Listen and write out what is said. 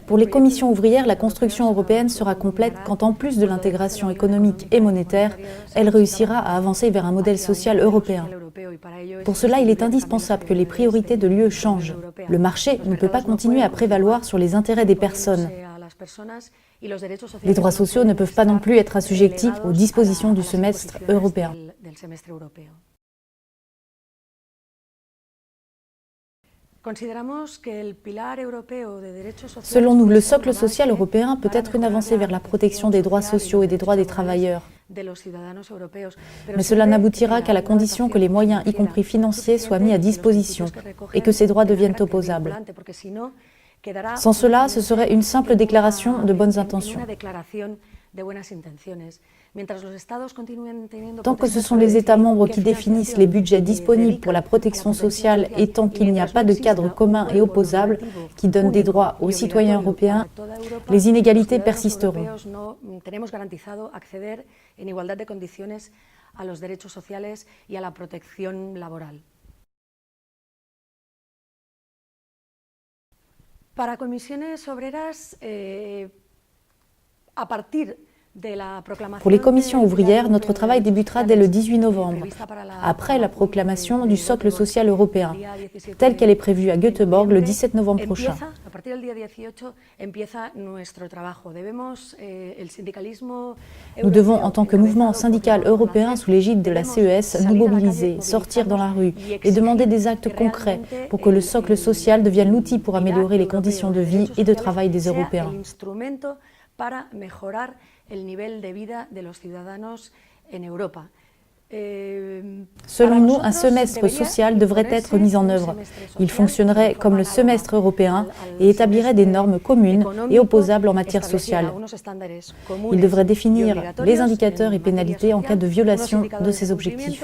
Pour les commissions ouvrières, la construction européenne sera complète quand, en plus de l'intégration économique et monétaire, elle réussira à avancer vers un modèle social européen. Pour cela, il est indispensable que les priorités de l'UE changent. Le marché ne peut pas continuer à prévaloir sur les intérêts des personnes. Les droits sociaux ne peuvent pas non plus être assujettis aux dispositions du semestre européen. Selon nous, le socle social européen peut être une avancée vers la protection des droits sociaux et des droits des travailleurs. Mais cela n'aboutira qu'à la condition que les moyens, y compris financiers, soient mis à disposition et que ces droits deviennent opposables. Sans cela, ce serait une simple déclaration de bonnes intentions. Tant que ce sont les États membres qui définissent les budgets disponibles pour la protection sociale et tant qu'il n'y a pas de cadre commun et opposable qui donne des droits aux citoyens européens, les inégalités persisteront. Pour les commissions ouvrières, notre travail débutera dès le 18 novembre, après la proclamation du socle social européen, telle qu'elle est prévue à Göteborg le 17 novembre prochain. Nous devons, en tant que mouvement syndical européen sous l'égide de la CES, nous mobiliser, sortir dans la rue et demander des actes concrets pour que le socle social devienne l'outil pour améliorer les conditions de vie et de travail des Européens. Selon nous, un semestre social devrait être mis en œuvre. Il fonctionnerait comme le semestre européen et établirait des normes communes et opposables en matière sociale. Il devrait définir les indicateurs et pénalités en cas de violation de ces objectifs.